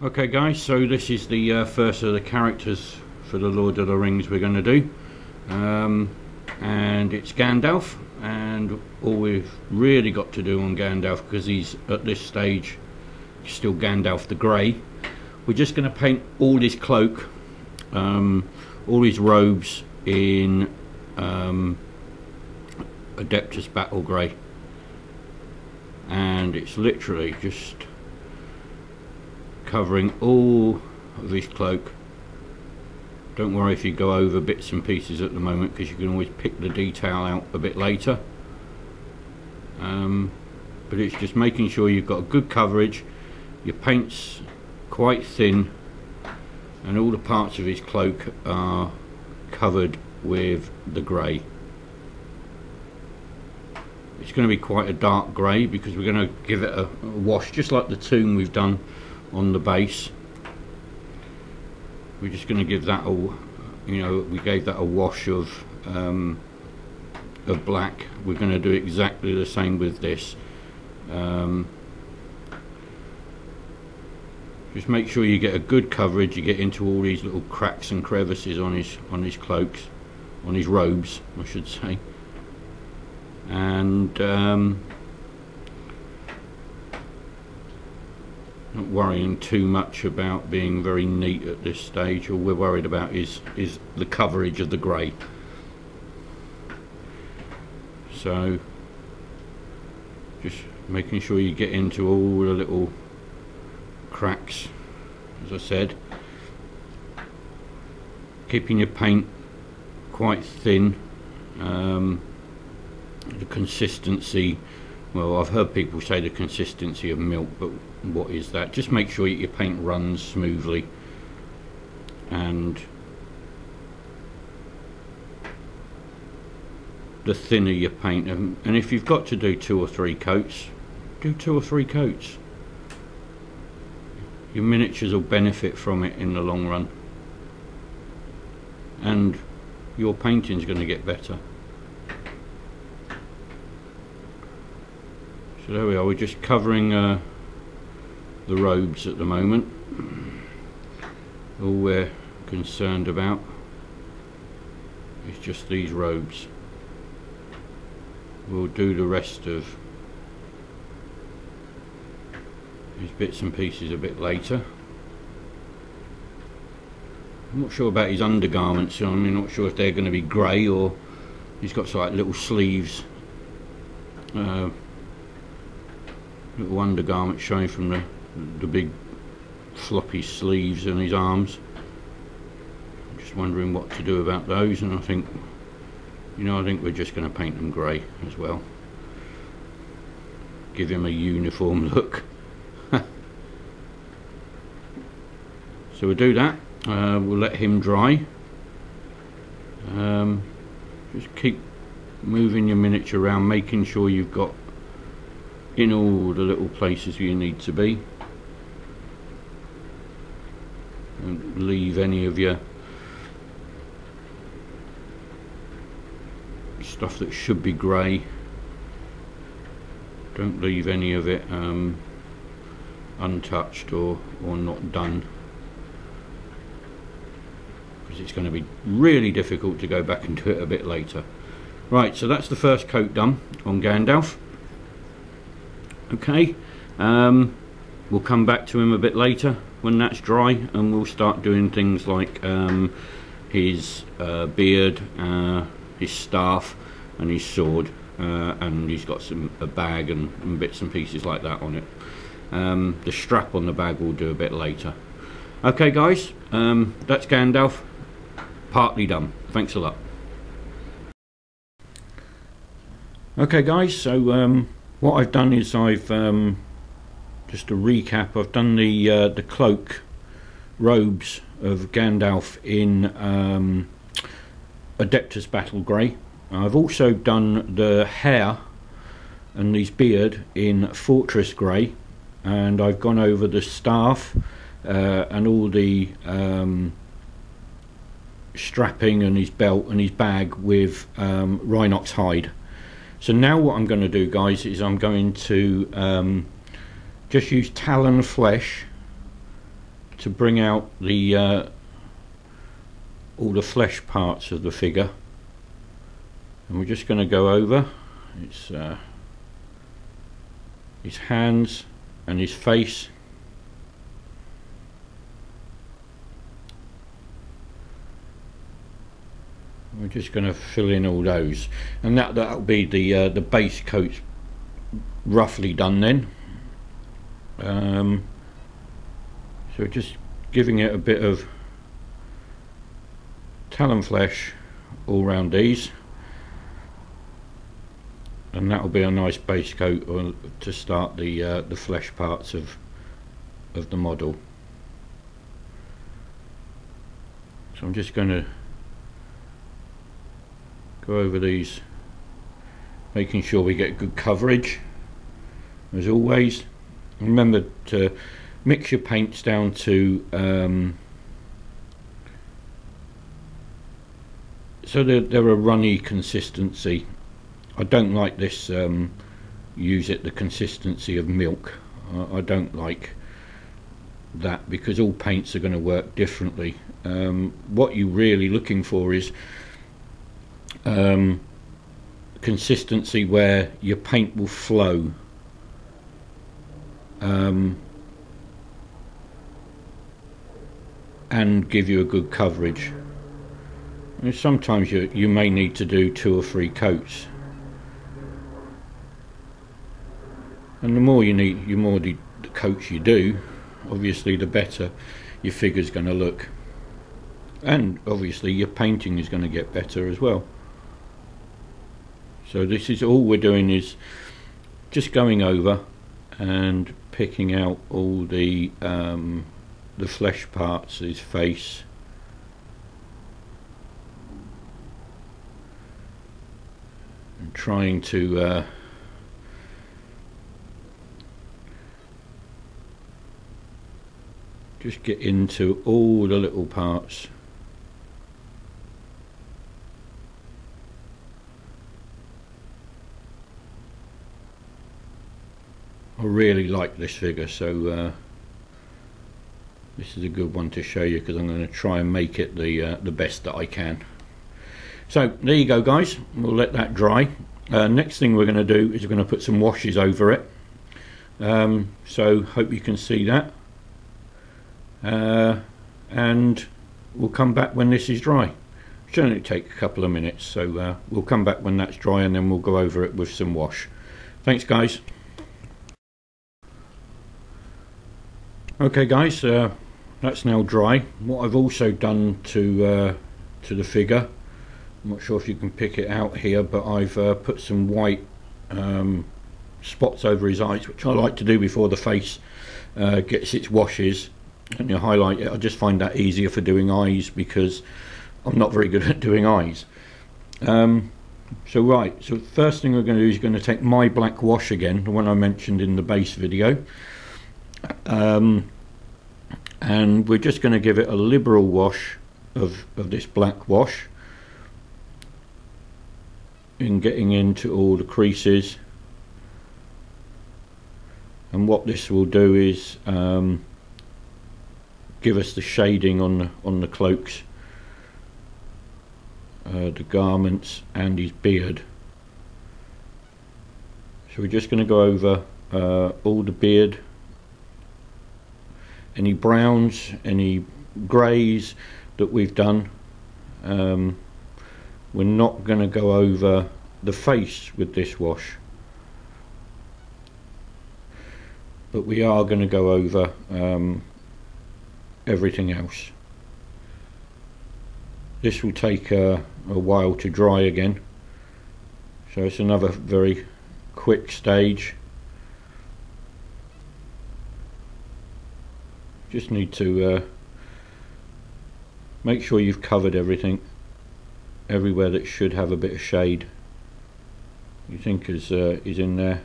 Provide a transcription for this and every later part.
Okay guys, so this is the first of the characters for the Lord of the Rings we're going to do, and it's Gandalf, and all we've really got to do on Gandalf, because he's at this stage still Gandalf the Grey, we're just going to paint all his cloak, all his robes in Adeptus Battle Grey, and it's literally just covering all of his cloak. Don't worry if you go over bits and pieces at the moment, because you can always pick the detail out a bit later, but it's just making sure you've got good coverage, your paint's quite thin, and all the parts of his cloak are covered with the grey. It's going to be quite a dark grey because we're going to give it a wash, just like the tomb we've done on the base. We're just going to give that we gave that a wash of black. We're going to do exactly the same with this. Just make sure you get a good coverage, you get into all these little cracks and crevices on his cloaks, on his robes I should say, and not worrying too much about being very neat at this stage. All we're worried about is the coverage of the grey. So just making sure you get into all the little cracks, as I said, keeping your paint quite thin. The consistency, well, I've heard people say the consistency of milk, but what is that? Just make sure your paint runs smoothly, and the thinner your paint, and if you've got to do 2 or 3 coats, do 2 or 3 coats. Your miniatures will benefit from it in the long run, and your painting's going to get better. So there we are, we're just covering the robes at the moment. All we're concerned about is just these robes. We'll do the rest of these bits and pieces a bit later. I'm not sure about his undergarments, I'm not sure if they're going to be grey, or he's got sort of like little sleeves, little undergarments showing from the big floppy sleeves on his arms. I'm just wondering what to do about those, and I think we're just going to paint them grey as well. Give him a uniform look. So we'll do that. We'll let him dry. Just keep moving your miniature around, making sure you've got in all the little places you need to be. Don't leave any of your stuff that should be grey. Don't leave any of it untouched or not done, because it's going to be really difficult to go back and do it a bit later. Right, so that's the first coat done on Gandalf. Okay, we'll come back to him a bit later when that's dry, and we'll start doing things like his beard, his staff and his sword, and he's got a bag and bits and pieces like that on it. The strap on the bag we'll do a bit later. Okay guys, that's Gandalf partly done. Thanks a lot. Okay guys, so what I've done is I've just a recap. I've done the cloak robes of Gandalf in Adeptus Battle Grey. I've also done the hair and his beard in Fortress Grey, and I've gone over the staff and all the strapping and his belt and his bag with Rhinox hide. So now what I'm going to do guys is I'm going to just use talon flesh to bring out the all the flesh parts of the figure, and we're just going to go over his hands and his face. We're just going to fill in all those, and that'll be the base coat roughly done then. So just giving it a bit of talon flesh all round these, and that'll be a nice base coat to start the flesh parts of the model. So I'm just going to go over these, making sure we get good coverage as always. Remember to mix your paints down to so they're a runny consistency. I don't like this use it the consistency of milk. I don't like that, because all paints are going to work differently. What you're really looking for is consistency where your paint will flow, and give you a good coverage. And sometimes you may need to do 2 or 3 coats, and the more the coats you do, obviously the better your figure's going to look, and obviously your painting is going to get better as well. So this is all we're doing, is just going over and picking out all the flesh parts, his face, and trying to just get into all the little parts. I really like this figure, so this is a good one to show you, because I'm going to try and make it the best that I can. So there you go guys, we'll let that dry. Next thing we're going to do is we're going to put some washes over it, so hope you can see that, and we'll come back when this is dry. It should only take a couple of minutes, so we'll come back when that's dry, and then we'll go over it with some wash. Thanks guys. Okay guys, that's now dry. What I've also done to the figure, I'm not sure if you can pick it out here, but I've put some white spots over his eyes, which I like to do before the face gets its washes, and you highlight it. I just find that easier for doing eyes, because I'm not very good at doing eyes. So the first thing we're going to do is going to take my black wash again, the one I mentioned in the base video. And we're just going to give it a liberal wash of this black wash, in getting into all the creases. And what this will do is give us the shading on the cloaks, the garments, and his beard. So we're just going to go over all the beard, any browns, any greys that we've done. We're not going to go over the face with this wash, but we are going to go over everything else. This will take a while to dry again, so it's another very quick stage. Just need to make sure you've covered everything, everywhere that should have a bit of shade you think is in there.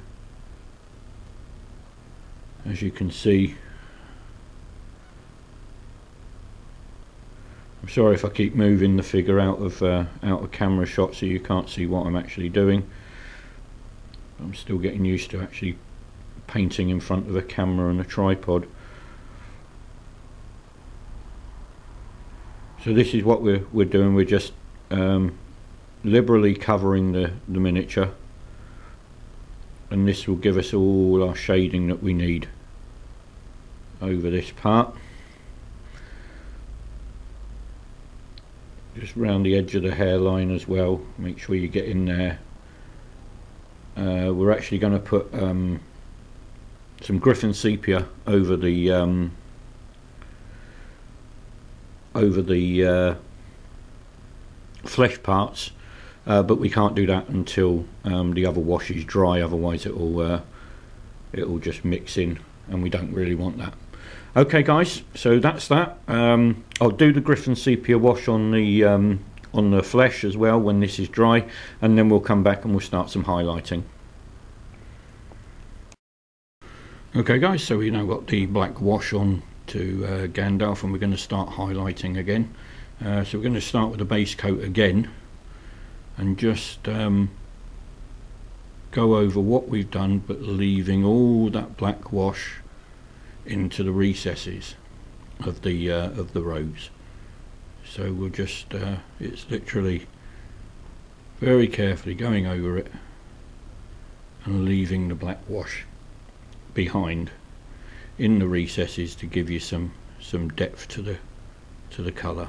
As you can see, I'm sorry if I keep moving the figure out of camera shot so you can't see what I'm actually doing. I'm still getting used to actually painting in front of a camera and a tripod. So this is what we're doing. We're just liberally covering the miniature, and this will give us all our shading that we need over this part. Just round the edge of the hairline as well, make sure you get in there. We're actually going to put some Griffin sepia over the flesh parts, but we can't do that until the other wash is dry, otherwise it'll just mix in, and we don't really want that. Okay guys, so that's that. I'll do the Griffin sepia wash on the flesh as well when this is dry, and then we'll come back and we'll start some highlighting. Okay guys, so we now got the black wash on to Gandalf, and we're going to start highlighting again. So we're going to start with the base coat again and just go over what we've done, but leaving all that black wash into the recesses of the robes. So we'll just it's literally very carefully going over it and leaving the black wash behind in the recesses to give you some depth to the colour.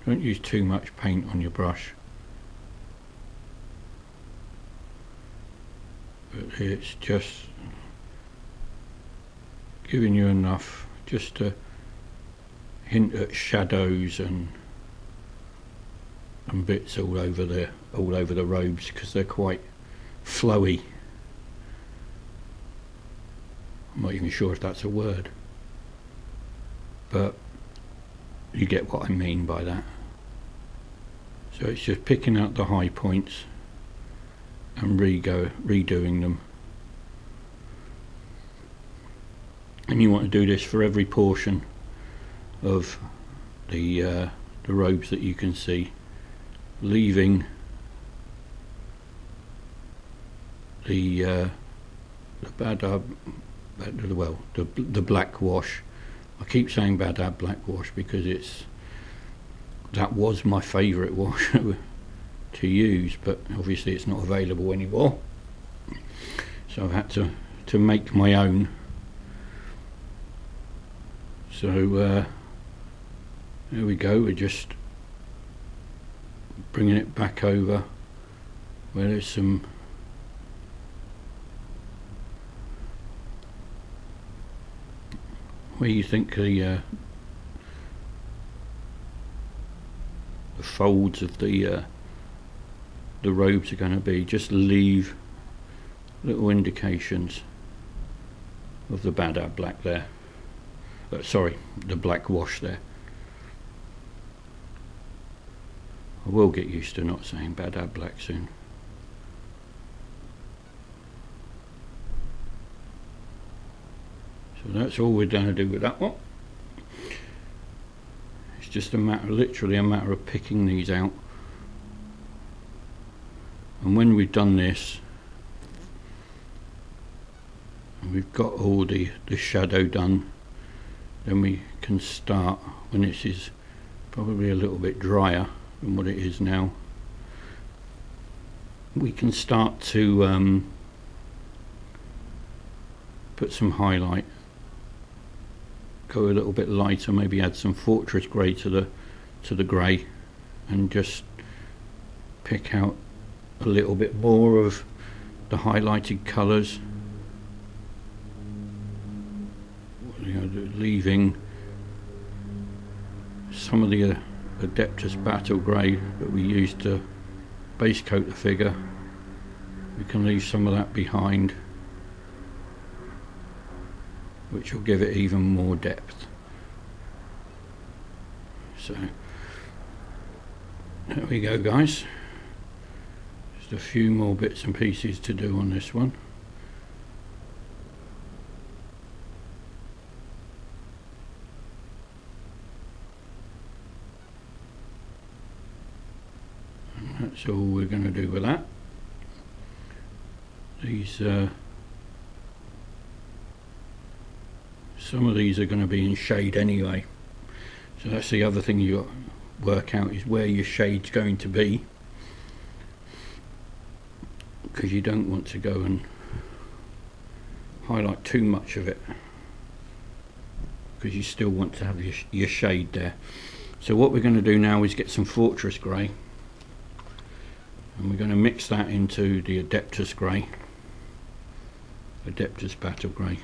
Don't use too much paint on your brush, but it's just giving you enough just to hint at shadows and bits all over the robes, because they're quite flowy. I'm not even sure if that's a word, but you get what I mean by that. So it's just picking out the high points and redoing them. And you want to do this for every portion of the robes that you can see, leaving the black wash. I keep saying Badab black wash because that was my favourite wash to use, but obviously it's not available anymore, so I've had to make my own. So there we go, we're just bringing it back over where there's some where you think the folds of the robes are going to be. Just leave little indications of the Badab black there. Sorry, the black wash there. I will get used to not saying Badab black soon. So that's all we're going to do with that one. It's just literally a matter of picking these out. And when we've done this, and we've got all the shadow done, then we can start, when this is probably a little bit drier than what it is now, we can start to put some highlight, go a little bit lighter, maybe add some fortress grey to the grey, and just pick out a little bit more of the highlighted colours, leaving some of the Adeptus Battle Grey that we used to base coat the figure. We can leave some of that behind, which will give it even more depth. So there we go guys, just a few more bits and pieces to do on this one. And that's all we're going to do with that. some of these are going to be in shade anyway, so that's the other thing you got to work out, is where your shade's going to be, because you don't want to go and highlight too much of it, because you still want to have your shade there. So what we're going to do now is get some Fortress Grey, and we're going to mix that into the Adeptus Grey, Adeptus Battle Grey.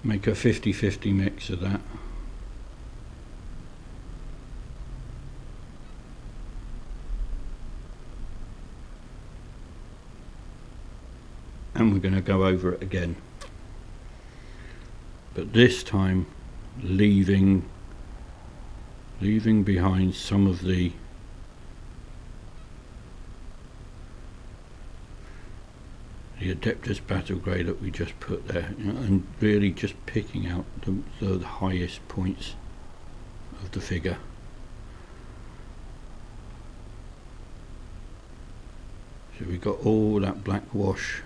Make a 50-50 mix of that. And we're going to go over it again, but this time leaving behind some of the Adeptus Battle Grey that we just put there, and really just picking out the highest points of the figure. So we got all that black wash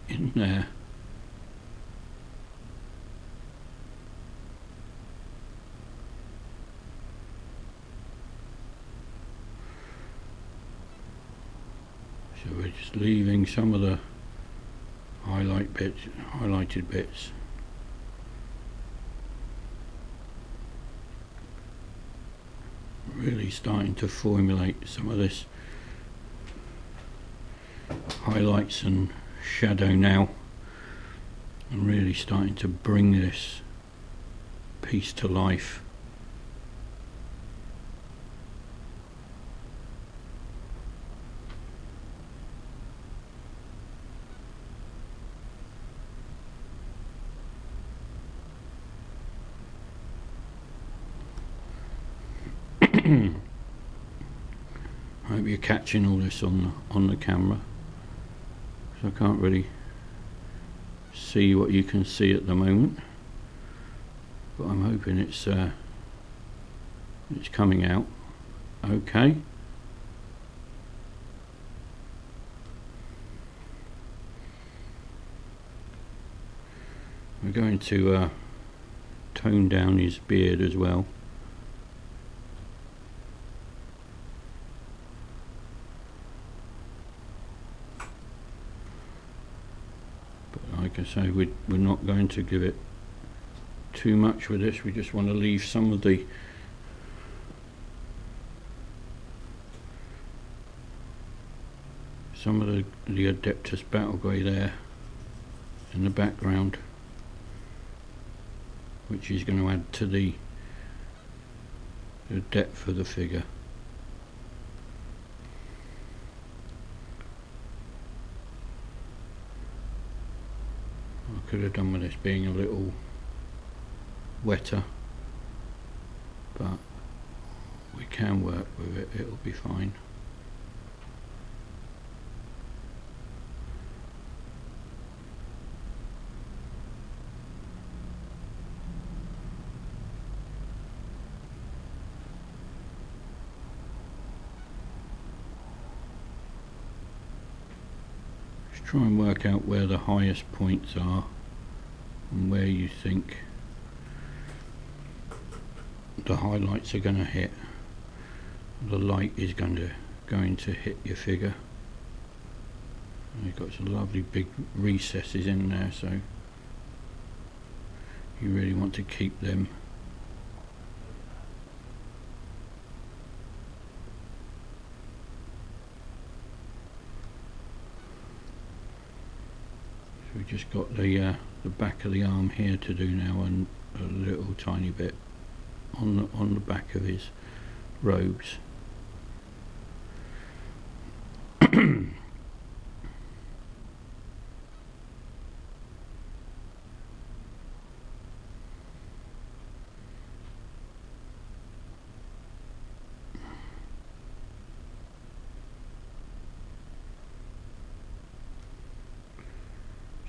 in there. So we're just leaving some of the highlighted bits. Really starting to formulate some of this highlights and shadow now, and really starting to bring this piece to life. I hope you're catching all this on the camera, so I can't really see what you can see at the moment, but I'm hoping it's coming out okay. We're going to tone down his beard as well. Like I say, we're not going to give it too much with this. We just want to leave some of the Adeptus Battle Grey there in the background, which is going to add to the depth of the figure. Could have done with this being a little wetter, but we can work with it, it'll be fine. Just try and work out where the highest points are and where you think the highlights are going to hit. The light is going to hit your figure. And you've got some lovely big recesses in there, so you really want to keep them so we just got the back of the arm here to do now, and a little tiny bit on the back of his robes.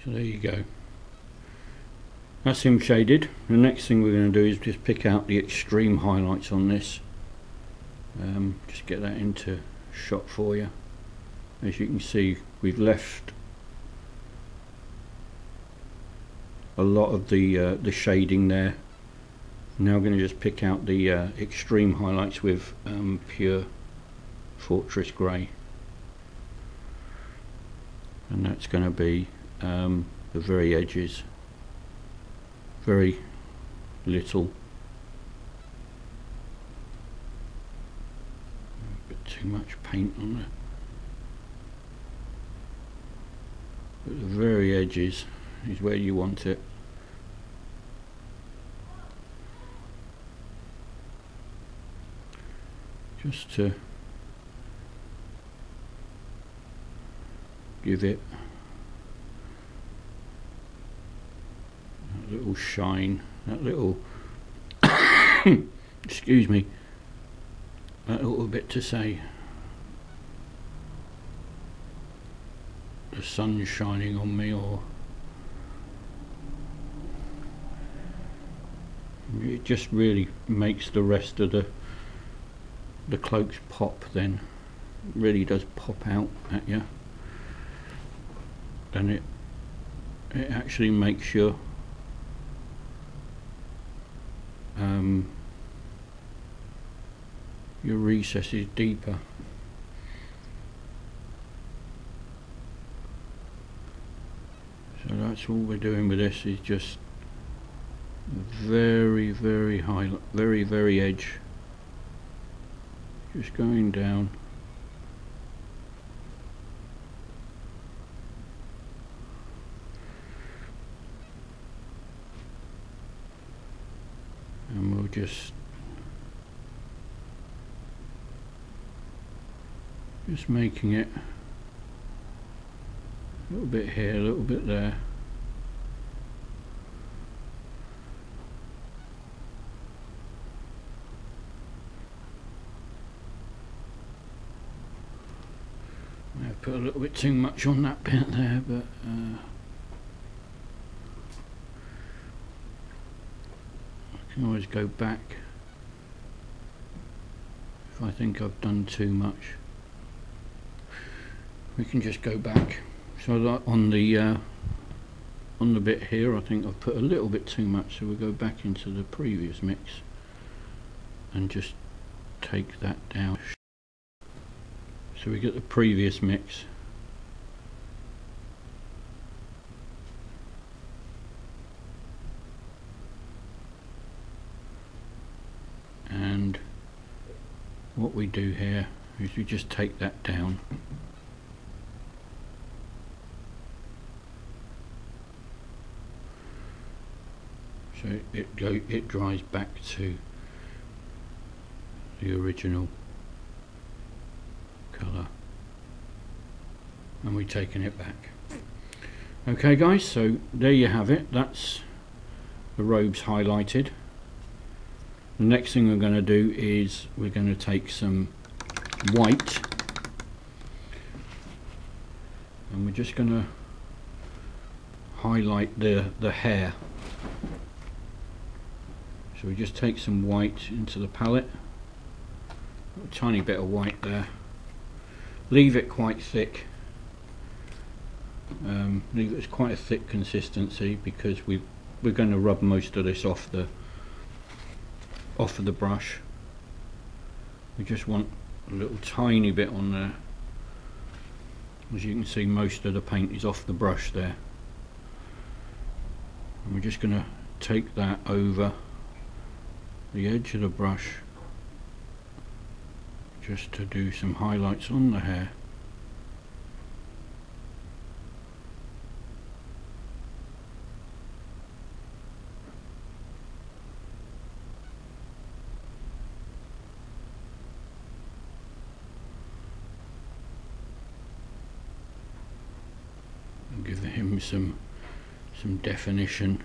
So there you go. That's him shaded. The next thing we're going to do is just pick out the extreme highlights on this. Just get that into shot for you. As you can see, we've left a lot of the shading there. Now I'm going to just pick out the extreme highlights with pure Fortress Grey, and that's going to be the very edges, very little, a bit too much paint on there, but the very edges is where you want it. Just to give it that little shine, that little excuse me, that little bit to say the sun's shining on me, or it just really makes the rest of the cloaks pop. Then it really does pop out at you, and it actually makes your recesses deeper. So that's all we're doing with this, is just very high, very edge, just going down. And we'll just making it a little bit here, a little bit there. I put a little bit too much on that bit there, but I can always go back if I think I've done too much. We can just go back. So that on the bit here, I think I've put a little bit too much, so we'll go back into the previous mix and just take that down. So we get the previous mix, and what we do here is we just take that down. So it dries back to the original colour, and we've taken it back. Okay guys, so there you have it. That's the robes highlighted. The next thing we're going to do is we're going to take some white, and we're just going to highlight the hair. So we just take some white into the palette, a tiny bit of white there, leave it quite thick, leave it as quite a thick consistency, because we're going to rub most of this off of the brush. We just want a little tiny bit on there. As you can see, most of the paint is off the brush there, and we're just going to take that over the edge of the brush just to do some highlights on the hair. And give him some definition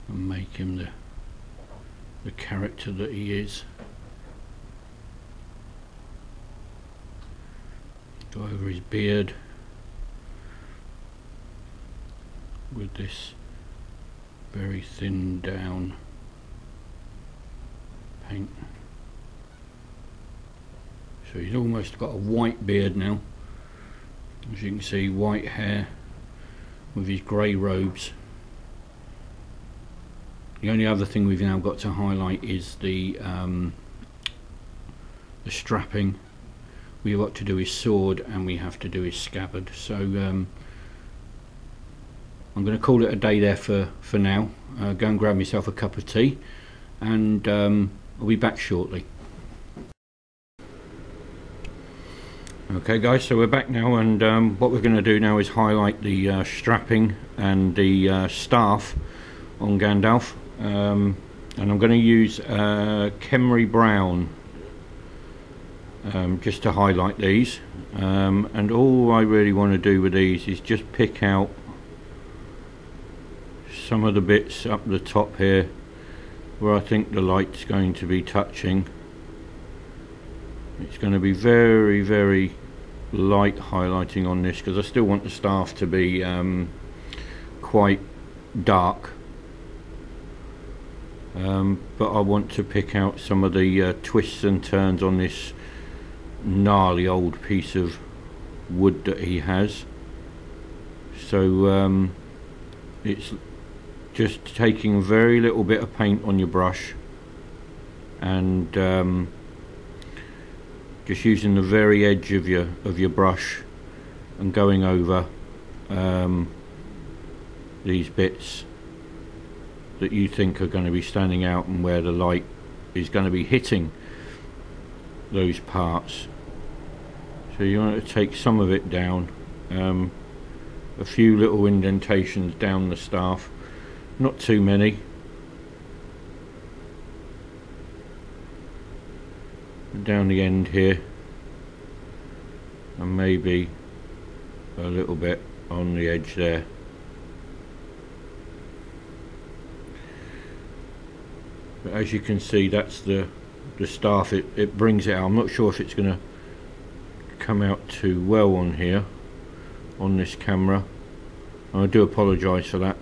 and make him the character that he is. Go over his beard with this very thin down paint. So he's almost got a white beard now. As you can see, white hair with his grey robes. The only other thing we've now got to highlight is the strapping. We've got to do his sword and we have to do his scabbard. So I'm going to call it a day there for now. Go and grab myself a cup of tea, and I'll be back shortly. Okay guys, so we're back now, and what we're going to do now is highlight the strapping and the staff on Gandalf, and I'm going to use Khemri Brown just to highlight these, and all I really want to do with these is just pick out some of the bits up the top here where I think the light's going to be touching. It's going to be very, very light highlighting on this because I still want the staff to be quite dark, but I want to pick out some of the twists and turns on this gnarly old piece of wood that he has. So it's just taking very little bit of paint on your brush and just using the very edge of your brush and going over these bits that you think are going to be standing out and where the light is going to be hitting those parts. So you want to take some of it down, a few little indentations down the staff, not too many. Down the end here, and maybe a little bit on the edge there. But as you can see, that's the staff. It brings it out. I'm not sure if it's going to come out too well on here on this camera. I do apologise for that,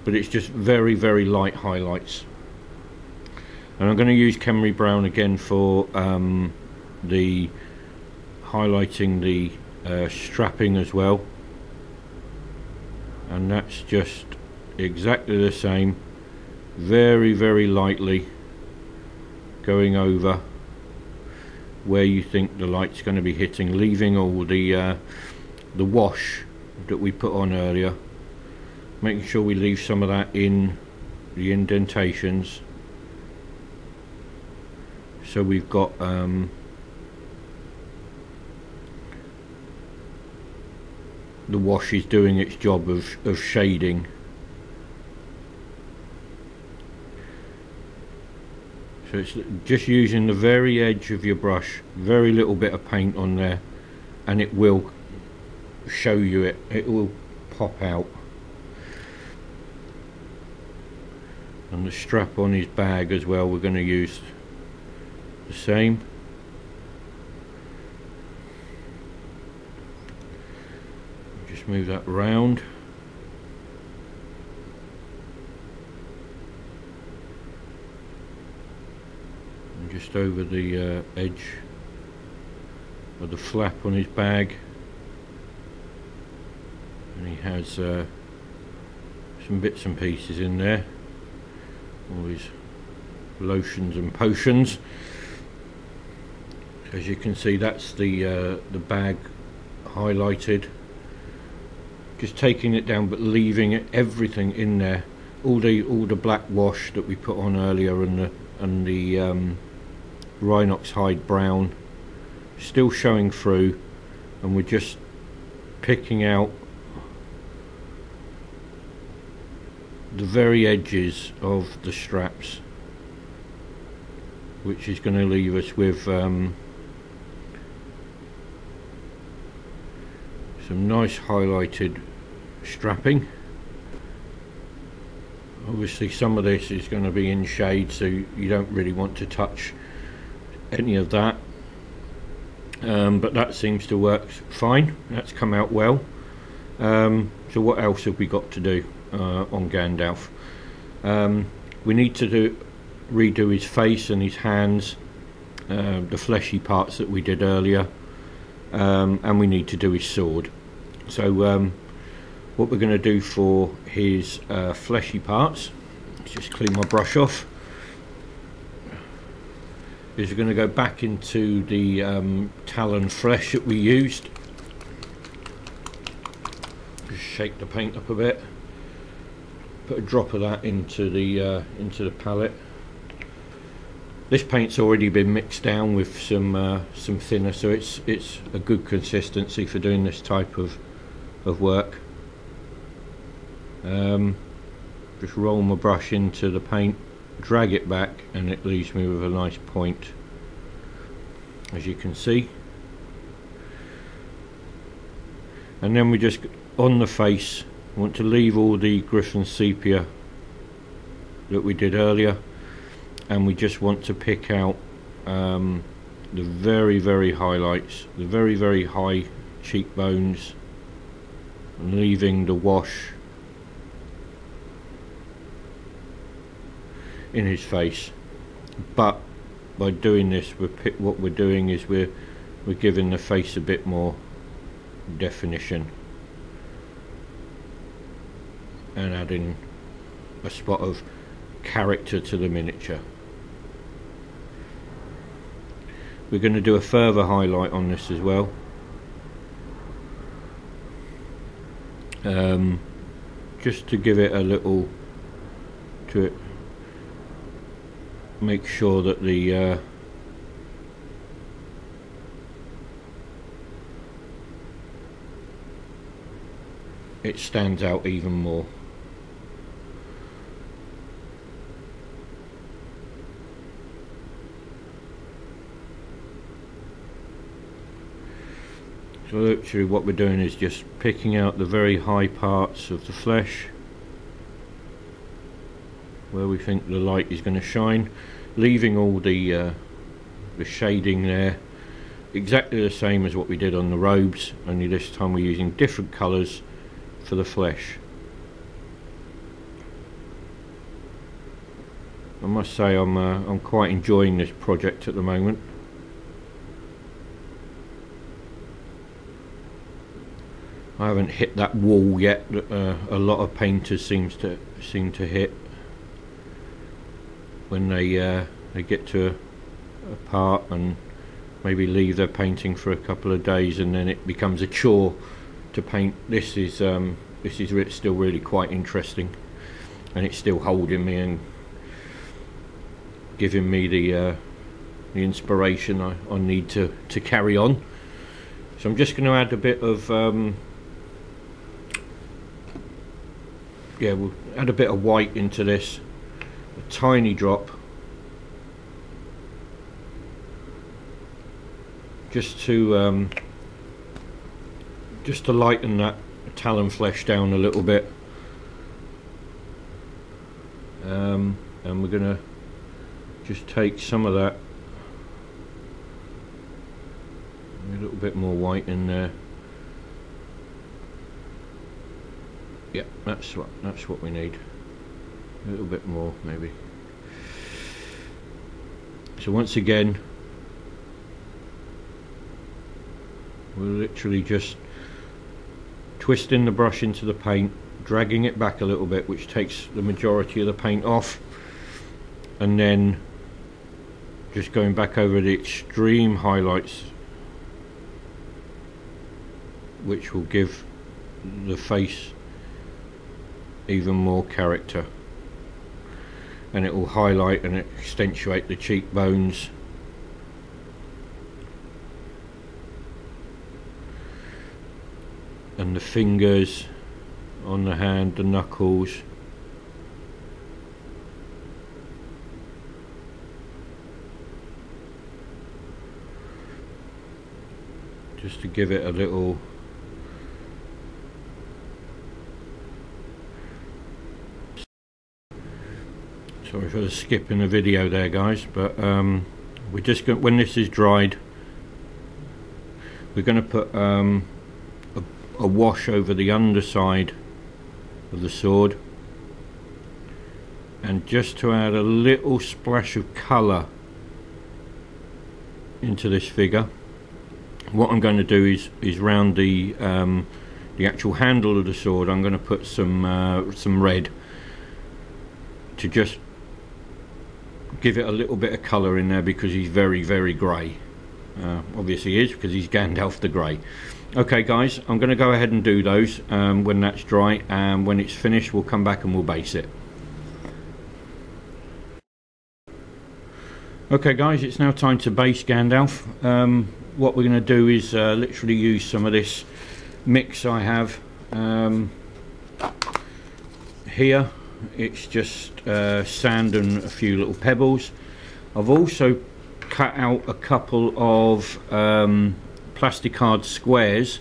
but it's just very, very light highlights. And I'm going to use Khemri Brown again for the highlighting the strapping as well, and that's just exactly the same, very, very lightly going over where you think the light's going to be hitting, leaving all the wash that we put on earlier, making sure we leave some of that in the indentations. So we've got the wash is doing its job of shading. So it's just using the very edge of your brush, very little bit of paint on there, and it will show you it. It will pop out. And the strap on his bag as well, we're going to use the same. Just move that round. And just over the edge of the flap on his bag. And he has some bits and pieces in there. All his lotions and potions. As you can see, that's the bag highlighted. Just taking it down, but leaving it, everything in there, all the black wash that we put on earlier, and the Rhinox hide brown, still showing through, and we're just picking out the very edges of the straps, which is going to leave us with some nice highlighted strapping. Obviously some of this is going to be in shade, so you don't really want to touch any of that, but that seems to work fine. That's come out well. So what else have we got to do on Gandalf? We need to redo his face and his hands the fleshy parts that we did earlier, and we need to do his sword. So what we're going to do for his fleshy parts, let's just clean my brush off, is we're going to go back into the talon flesh that we used. Just shake the paint up a bit, put a drop of that into the palette. This paint's already been mixed down with some thinner, so it's a good consistency for doing this type of work. Just roll my brush into the paint, drag it back, and it leaves me with a nice point, as you can see. And then we just, on the face, want to leave all the Griffin sepia that we did earlier, and we just want to pick out the very highlights, the very high cheekbones, and leaving the wash in his face. But by doing this, what we're doing is we're giving the face a bit more definition and adding a spot of character to the miniature. We're going to do a further highlight on this as well, just to give it a little, to make sure that the it stands out even more. So literally what we're doing is just picking out the very high parts of the flesh where we think the light is going to shine, leaving all the shading there exactly the same as what we did on the robes, only this time we're using different colours for the flesh. I must say I'm quite enjoying this project at the moment. I haven't hit that wall yet that a lot of painters seem to hit when they get to a part and maybe leave their painting for a couple of days, and then it becomes a chore to paint. This is still really quite interesting, and it's still holding me and giving me the inspiration I need to carry on. So I'm just going to add a bit of we'll add a bit of white into this, a tiny drop, just to lighten that talon flesh down a little bit, and we're gonna just take some of that, a little bit more white in there. Yeah, that's what we need. A little bit more maybe. So once again, we're literally just twisting the brush into the paint, dragging it back a little bit, which takes the majority of the paint off, and then just going back over the extreme highlights, which will give the face even more character, and it will highlight and accentuate the cheekbones, and the fingers on the hand, the knuckles. Just to give it a little sorry for the skip in the video there, guys, but we're just going, when this is dried, we're going to put a wash over the underside of the sword, and just to add a little splash of colour into this figure. What I'm going to do is round the actual handle of the sword. I'm going to put some red to just give it a little bit of colour in there, because he's very grey. Obviously he is, because he's Gandalf the Grey. Okay guys, I'm going to go ahead and do those when that's dry, and when it's finished we'll come back and we'll base it. Okay guys, it's now time to base Gandalf. What we're going to do is literally use some of this mix I have here. It's just sand and a few little pebbles. I've also cut out a couple of plastic card squares,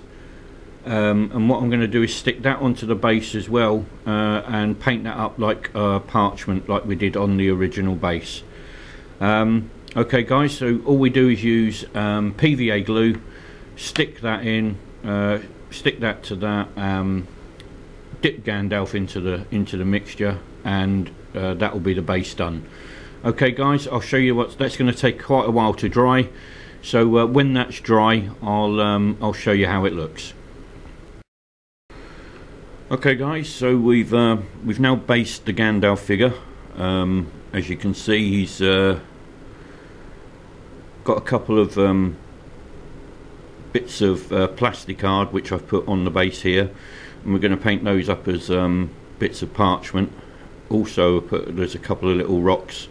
and what I'm going to do is stick that onto the base as well, and paint that up like parchment, like we did on the original base. Okay guys, so all we do is use PVA glue, stick that in, stick that to that, dip Gandalf into the mixture, and that will be the base done. Okay guys, I'll show you that's going to take quite a while to dry, so when that's dry I'll show you how it looks. Okay guys, so we've now based the Gandalf figure. As you can see, he's got a couple of bits of plastic card which I've put on the base here, and we're going to paint those up as bits of parchment. Also there's a couple of little rocks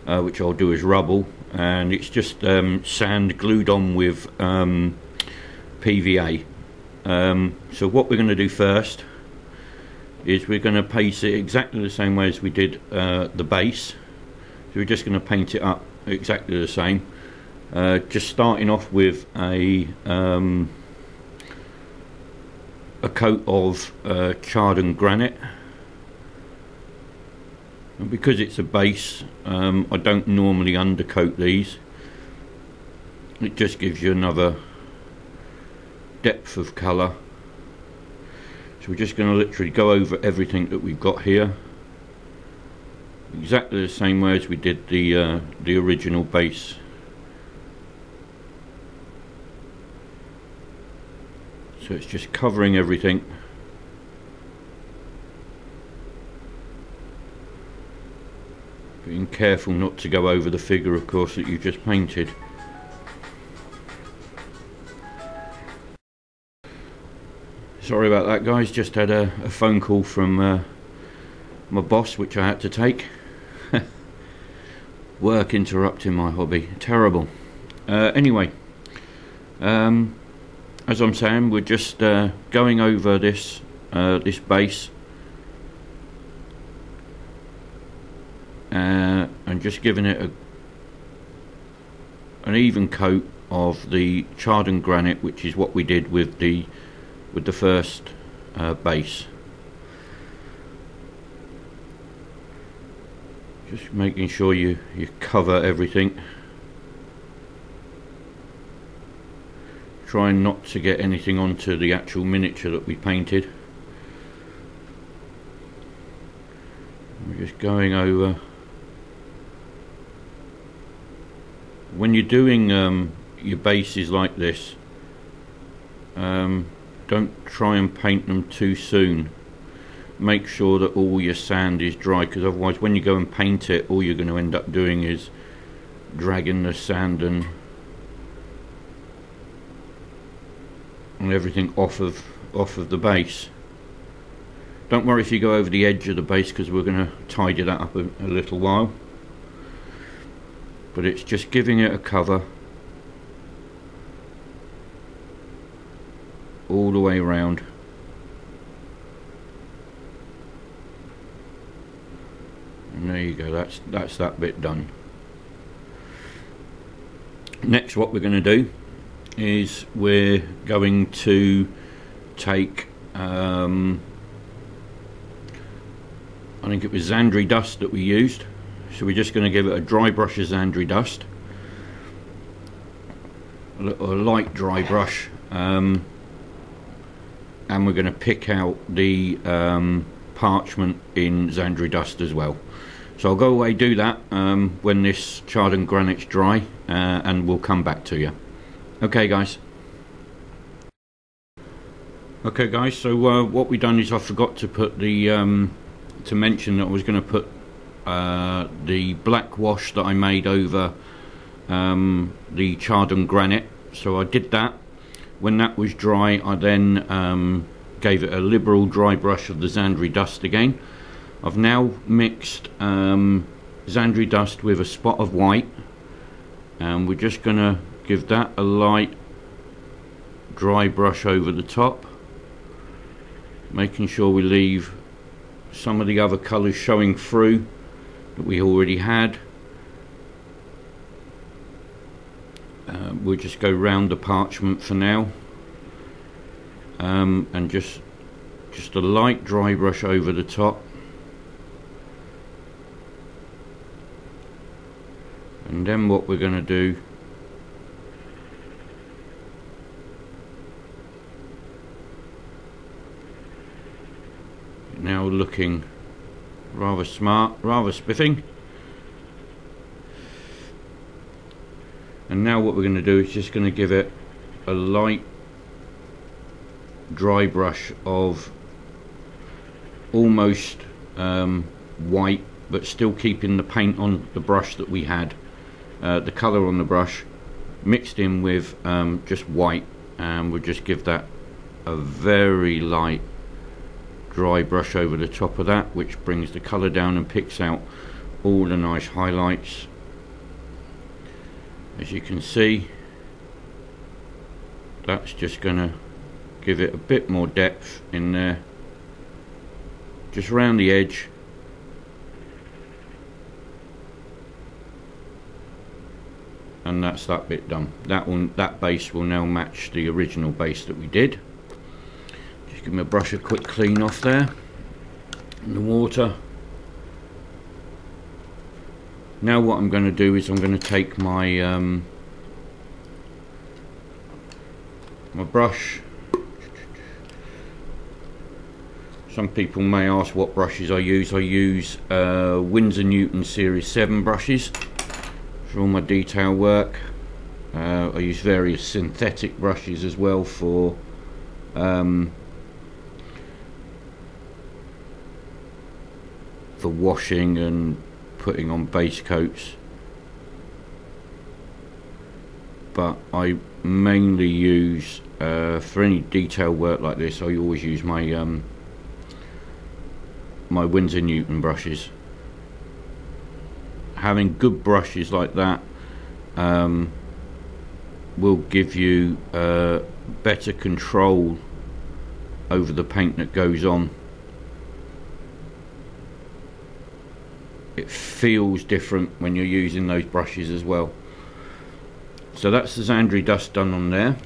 which I'll do as rubble, and it's just sand glued on with PVA. So what we're going to do first is we're going to paste it exactly the same way as we did the base. So we're just going to paint it up exactly the same, just starting off with a coat of charred and granite. And because it's a base, I don't normally undercoat these. It just gives you another depth of colour. So we're just going to literally go over everything that we've got here, exactly the same way as we did the original base. So it's just covering everything. Being careful not to go over the figure, of course, that you just painted. Sorry about that guys, just had a phone call from my boss which I had to take. Work interrupting my hobby, terrible. Anyway, as I'm saying, we're just going over this base and just giving it an even coat of the charred and granite, which is what we did with the first base. Just making sure you cover everything, trying not to get anything onto the actual miniature that we painted. We're just going over. When you're doing your bases like this, don't try and paint them too soon. Make sure that all your sand is dry, because otherwise when you go and paint it, all you're going to end up doing is dragging the sand and everything off of the base. Don't worry if you go over the edge of the base, because we're going to tidy that up a little while. But it's just giving it a cover all the way around. And there you go, that's that bit done. Next, what we're going to do is we're going to take I think it was Zandri dust that we used. So we're just going to give it a dry brush of Zandri dust, a light dry brush, and we're going to pick out the parchment in Zandri dust as well. So I'll go away, do that when this charred and granite's dry, and we'll come back to you. Okay guys. Okay guys, so what we done is I forgot to put the to mention that I was going to put the black wash that I made over the charred and granite. So I did that. When that was dry, I then gave it a liberal dry brush of the Zandri dust again. I've now mixed Zandri dust with a spot of white, and we're just going to give that a light dry brush over the top, making sure we leave some of the other colours showing through that we already had. We'll just go round the parchment for now, and just a light dry brush over the top, and then what we're going to do now, looking rather smart, rather spiffing. And now what we're going to do is just going to give it a light dry brush of almost white, but still keeping the paint on the brush that we had, the colour on the brush mixed in with just white, and we'll just give that a very light dry brush over the top of that, which brings the colour down and picks out all the nice highlights. As you can see, that's just going to give it a bit more depth in there, just around the edge. And that's that bit done. That base will now match the original base that we did. Just give my brush a quick clean off there in the water. Now what I'm going to do is I'm going to take my my brush. Some people may ask what brushes I use. I use Winsor Newton Series 7 brushes for all my detail work. I use various synthetic brushes as well for washing and putting on base coats, but I mainly use for any detail work like this, I always use my my Winsor Newton brushes. Having good brushes like that will give you better control over the paint that goes on. It feels different when you're using those brushes as well. So that's the Zandri dust done on there.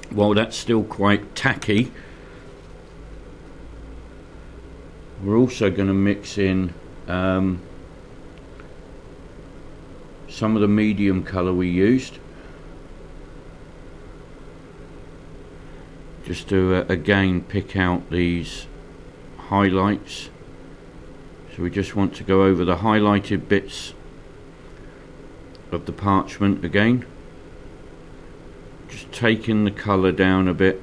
While that's still quite tacky, we're also going to mix in some of the medium colour we used, just to again pick out these highlights. So we just want to go over the highlighted bits of the parchment again, just taking the colour down a bit,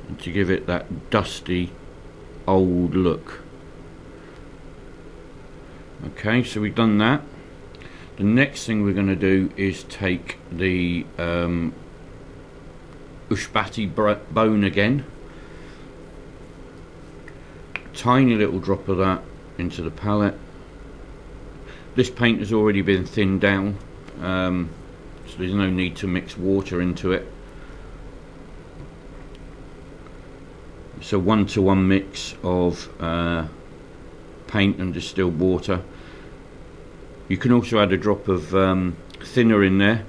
and to give it that dusty old look. Okay, so we've done that. The next thing we're going to do is take the Ushbati bone again, tiny little drop of that into the palette. This paint has already been thinned down, so there's no need to mix water into it. It's a 1-to-1 mix of paint and distilled water. You can also add a drop of thinner in there,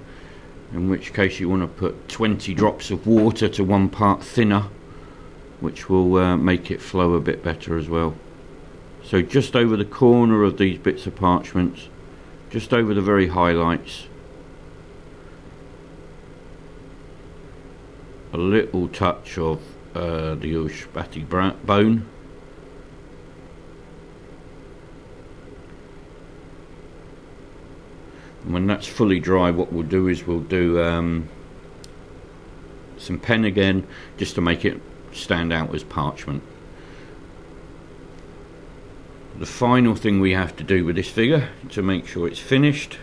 in which case you want to put 20 drops of water to 1 part thinner, which will make it flow a bit better as well. So just over the corner of these bits of parchment, just over the very highlights, a little touch of the Ushbati bone. And when that's fully dry, what we'll do is we'll do some pen again, just to make it stand out as parchment. The final thing we have to do with this figure to make sure it's finished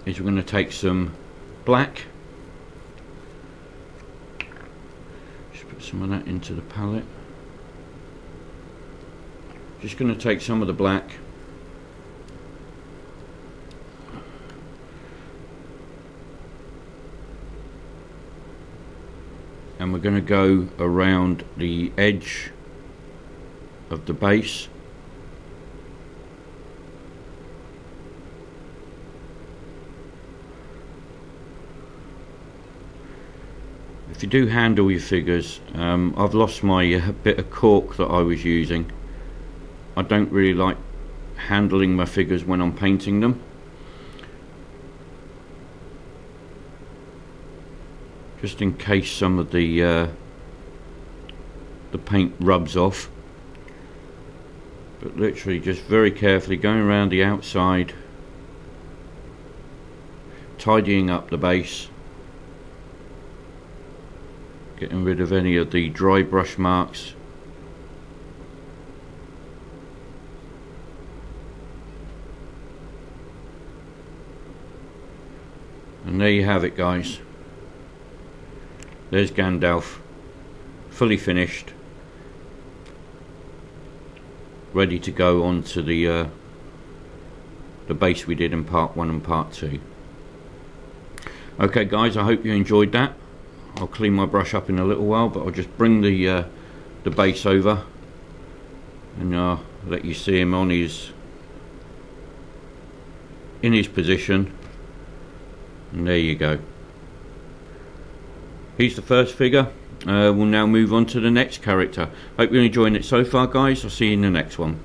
is we're going to take some black, just put some of that into the palette. Just going to take some of the black and we're going to go around the edge of the base. If you do handle your figures, I've lost my bit of cork that I was using. I don't really like handling my figures when I'm painting them. Just in case some of the paint rubs off. But literally just very carefully going around the outside, tidying up the base, getting rid of any of the dry brush marks. And there you have it, guys. There's Gandalf, fully finished, ready to go on to the base we did in part 1 and part 2. Okay guys, I hope you enjoyed that. I'll clean my brush up in a little while, but I'll just bring the base over and let you see him on in his position, and there you go. He's the first figure. We'll now move on to the next character. Hope you're enjoying it so far, guys. I'll see you in the next one.